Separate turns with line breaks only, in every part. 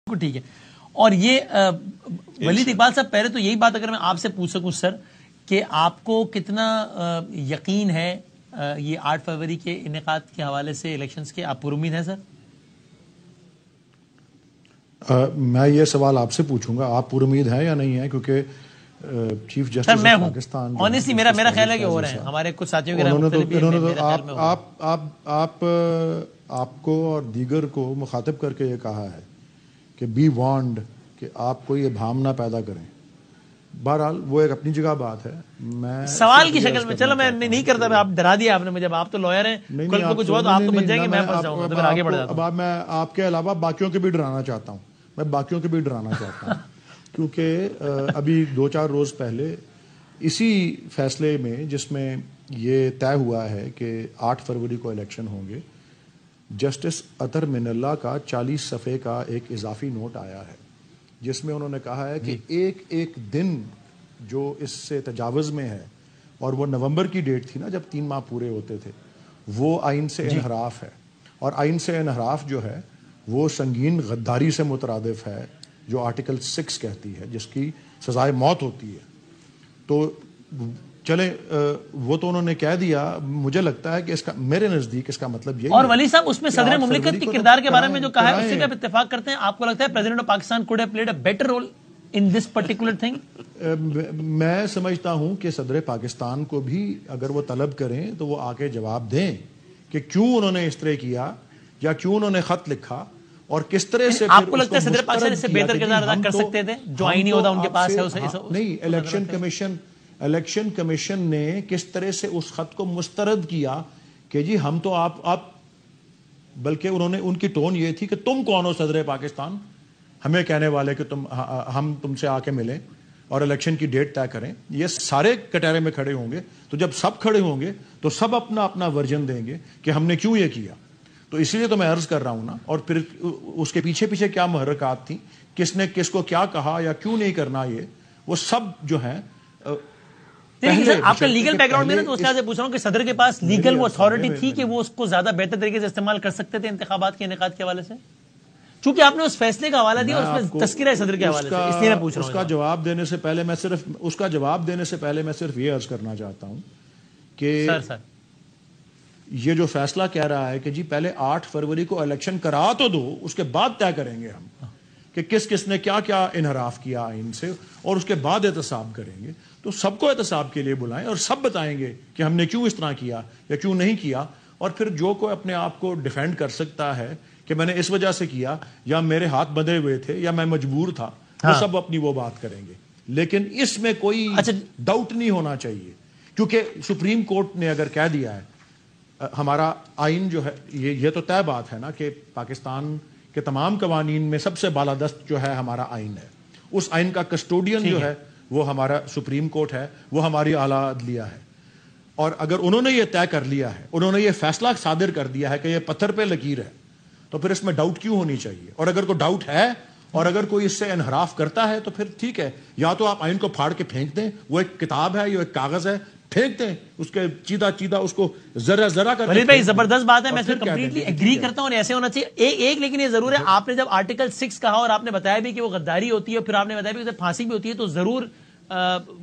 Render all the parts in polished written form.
ٹھیک ہے. اور یہ ولید اقبال صاحب، پہلے تو یہی بات اگر میں آپ سے پوچھ سکوں سر کہ آپ کو کتنا یقین ہے یہ 8 فروری کے انعقاد کے حوالے سے الیکشنز کے، آپ پر امید ہیں سر؟
میں یہ سوال آپ سے پوچھوں گا، آپ پر امید ہیں یا نہیں ہیں؟ کیونکہ چیف جسٹس پاکستان
آنیسٹلی میرا خیال ہے کہ ہو رہے ہیں، ہمارے کچھ ساتھیوں
آپ کو اور دیگر کو مخاطب کر کے یہ کہا ہے کہ بی وانڈ، کہ آپ کو یہ بھام نہ پیدا کریں. بہرحال وہ ایک اپنی جگہ بات ہے. میں
سوال کی شکل میں، چلو میں نہیں کرتا، میں آپ ڈرا دیا آپ نے مجھے، آپ تو لوئر ہیں، کل کو کچھ ہوا تو آپ تو بچ جائیں گے، میں پھنس جاؤں گا، تو پھر آگے بڑھ جاتا ہوں.
اب میں آپ کے علاوہ باقیوں کے بھی ڈرانا چاہتا ہوں، کیونکہ ابھی 2-4 روز پہلے اسی فیصلے میں، جس میں یہ طے ہوا ہے کہ 8 فروری کو الیکشن ہوں گے، جسٹس اطہر من اللہ کا 40 صفحے کا ایک اضافی نوٹ آیا ہے، جس میں انہوں نے کہا ہے کہ ایک دن جو اس سے تجاوز میں ہے، اور وہ نومبر کی ڈیٹ تھی نا جب 3 ماہ پورے ہوتے تھے، وہ آئین سے انحراف ہے. اور آئین سے انحراف جو ہے وہ سنگین غداری سے مترادف ہے، جو آرٹیکل 6 کہتی ہے، جس کی سزائے موت ہوتی ہے. تو چلیں وہ تو انہوں نے کہہ دیا، مجھے لگتا ہے کہ اس کا، میرے نزدیک اس کا مطلب یہی ہے.
اور ولی صاحب اس میں صدر مملکت کے کردار کے بارے میں جو کہا ہے اس سے کیا اتفاق کرتے ہیں؟ آپ کو لگتا ہے president of Pakistan could have played a better role in this particular thing؟
میں سمجھتا ہوں کہ صدر پاکستان کو بھی اگر وہ طلب کریں تو وہ آ کے جواب دیں کہ کیوں انہوں نے اس طرح کیا، یا کیوں انہوں نے خط لکھا، اور کس طرح سے.
آپ کو لگتا ہے صدر پاکستان اس سے بہتر کردار ادا کر سکتے تھے جو آئینی عہدہ ان کے پاس ہے؟
نہیں، الیکشن کمیشن نے کس طرح سے اس خط کو مسترد کیا کہ جی ہم تو آپ بلکہ انہوں نے، ان کی ٹون یہ تھی کہ تم کون ہو صدر پاکستان ہمیں کہنے والے کہ ہم تم سے آ کے ملیں اور الیکشن کی ڈیٹ طے کریں. یہ سارے کٹہرے میں کھڑے ہوں گے، تو جب سب کھڑے ہوں گے تو سب اپنا اپنا ورژن دیں گے کہ ہم نے کیوں یہ کیا. تو اسی لیے تو میں عرض کر رہا ہوں نا. اور پھر اس کے پیچھے کیا محرکات تھیں، کس نے کس کو کیا کہا یا کیوں نہیں کرنا، یہ وہ سب جو ہیں.
آپ کا لیگل بیک گراؤنڈ میں تو اس سے پوچھ رہا ہوں کہ صدر کے پاس لیگل وہ اتھارٹی تھی کہ وہ اس کو زیادہ بہتر طریقے سے استعمال کر سکتے تھے انتخابات کے انعقاد کے حوالے سے؟ چونکہ آپ نے اس فیصلے کا حوالہ دیا، اس میں تذکرہ ہے صدر کے حوالے سے، اس لیے میں پوچھ رہا ہوں.
اس کا جواب دینے سے پہلے میں صرف یہ عرض کرنا چاہتا ہوں کہ یہ جو فیصلہ کہہ رہا ہے کہ جی پہلے 8 فروری کو الیکشن کرا تو دو، اس کے بعد طے کریں گے ہم کہ کس نے کیا کیا انحراف کیا آئین سے، اور اس کے بعد احتساب کریں گے. تو سب کو احتساب کے لیے بلائیں اور سب بتائیں گے کہ ہم نے کیوں اس طرح کیا یا کیوں نہیں کیا. اور پھر جو کوئی اپنے آپ کو ڈیفینڈ کر سکتا ہے کہ میں نے اس وجہ سے کیا، یا میرے ہاتھ بندھے ہوئے تھے، یا میں مجبور تھا، وہ سب اپنی وہ بات کریں گے. لیکن اس میں کوئی ڈاؤٹ نہیں ہونا چاہیے، کیونکہ سپریم کورٹ نے اگر کہہ دیا ہے، ہمارا آئین جو ہے، یہ تو طے بات ہے نا کہ پاکستان کے تمام قوانین میں سب سے بالادست جو ہے ہمارا آئین ہے. اس آئین کا کسٹوڈین جو ہے وہ ہمارا سپریم کورٹ ہے، وہ ہماری اعلیٰ عدلیہ ہے. اور اگر انہوں نے یہ طے کر لیا ہے، انہوں نے یہ فیصلہ صادر کر دیا ہے کہ یہ پتھر پہ لکیر ہے، تو پھر اس میں ڈاؤٹ کیوں ہونی چاہیے؟ اور اگر کوئی ڈاؤٹ ہے اور اگر کوئی اس سے انحراف کرتا ہے تو پھر ٹھیک ہے، یا تو آپ آئین کو پھاڑ کے پھینک دیں، وہ ایک کتاب ہے، یہ ایک کاغذ ہے، پھینک دیں اس کے چیدہ اس کو ذرا کر.
ولید بھائی زبردست بات ہے، میں اس میں کمپلیٹلی ایگری کرتا ہوں، اور ایسے ہونا چاہیے. ایک لیکن یہ ضرور ہے، آپ نے جب آرٹیکل 6 کہا اور آپ نے بتایا بھی کہ وہ غداری ہوتی ہے، پھر آپ نے بتایا بھی کہ پھانسی بھی ہوتی ہے، تو ضرور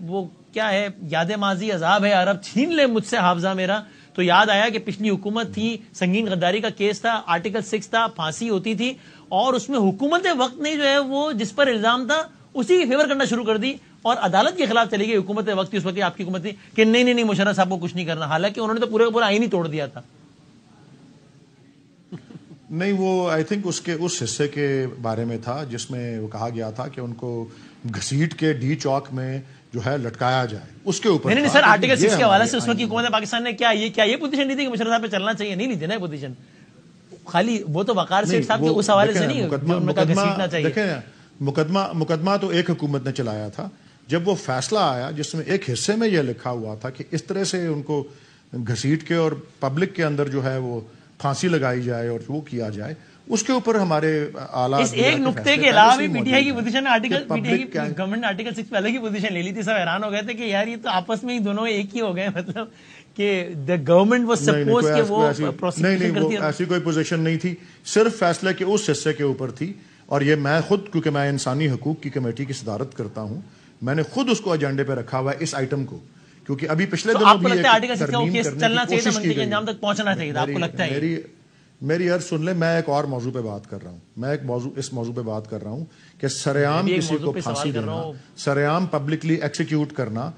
وہ کیا ہے، یاد ماضی عذاب ہے عرب چھین لے مجھ سے حافظہ میرا. تو یاد آیا کہ پچھلی حکومت تھی، سنگین غداری کا کیس تھا، آرٹیکل 6 تھا، پھانسی ہوتی تھی، اور اس میں حکومت وقت نے جو ہے وہ جس پر الزام تھا اسی کی فیور کرنا شروع کر دی، اور عدالت کے خلاف چلی گئی حکومت وقت، اس وقت آپ کی حکومت تھی کہ نہیں مشرف صاحب کو کچھ نہیں کرنا، حالانکہ انہوں نے تو پورا کا پورا آئین ہی توڑ دیا تھا.
نہیں، وہ آئی تھنک اس حصے کے بارے میں تھا جس میں وہ کہا گیا تھا کہ ان کو گھسیٹ کے ڈی چوک میں جو ہے لٹکایا جائے، اس کے اوپر.
نہیں سر، آرٹیکل 6 کے حوالے سے اس وقت کی حکومت پاکستان نے کیا یہ پوزیشن لی تھی کہ مشرف صاحب پہ چلنا چاہیے؟ نہیں لیتے نا پوزیشن، خالی وہ تو وقار سیٹھ صاحب کے اس حوالے سے نہیں گھسیٹنا چاہیے.
دیکھیں، مقدمہ تو ایک حکومت نے چلایا تھا. جب وہ فیصلہ آیا جس میں ایک حصے میں یہ لکھا ہوا تھا کہ اس طرح سے ان کو گھسیٹ کے اور پبلک کے اندر جو ہے وہ پھانسی لگائی جائے اور وہ کیا جائے، اس کے اوپر ہمارے اعلیٰ
اس ایک نقطے کے علاوہ بھی پی ٹی آئی کی پوزیشن گورنمنٹ آرٹیکل 6 پہلے کی پوزیشن لے لی تھی. سب حیران ہو گئے تھے کہ یار یہ تو آپس میں ہی دونوں ایک ہی ہو گئے، مطلب کہ the government was supposed کہ وہ
نہیں، ایسی کوئی پوزیشن نہیں تھی، صرف فیصلے کے اس حصے کے اوپر تھی. اور یہ میں خود، کیونکہ میں انسانی حقوق کی کمیٹی کی صدارت کرتا ہوں، میں نے خود اس کو ایجنڈے پہ رکھا ہوا ہے اس آئٹم کو، کیونکہ ابھی پچھلے دنوں بھی
چلنا چاہیے تھا، منطقی انجام تک پہنچنا چاہیے تھا، آپ کو لگتا ہے؟
میری عرض سن لیں، میں ایک اور موضوع پہ بات کر رہا ہوں، میں اس موضوع پہ بات کر رہا ہوں کہ سریعام کسی کو پھانسی دینا، سریعام پبلکلی ایکسیکیوٹ کرنا،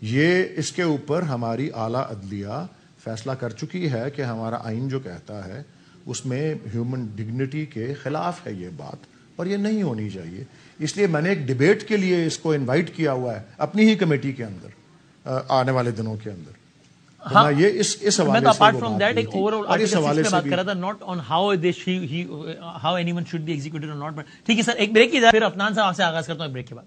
یہ اس کے اوپر ہماری اعلیٰ عدلیہ فیصلہ کر چکی ہے کہ ہمارا آئین جو کہتا ہے اس میں ہیومن ڈگنیٹی کے خلاف ہے یہ بات، اور یہ نہیں ہونی چاہیے. اس لیے میں نے ایک ڈیبیٹ کے لیے اس کو انوائٹ کیا ہوا ہے اپنی ہی کمیٹی کے اندر آنے والے دنوں کے اندر.
ہاں
یہ اس حوالے سے
اپارٹ فرام دیٹ ایک اوور آل آرٹیکل سے بات کر رہا تھا، not on how any one should be executed اور ناٹ. ٹھیک ہے سر، ایک بریک کی، پھر عدنان صاحب آپ سے آغاز کرتا ہوں ایک بریک کے بعد.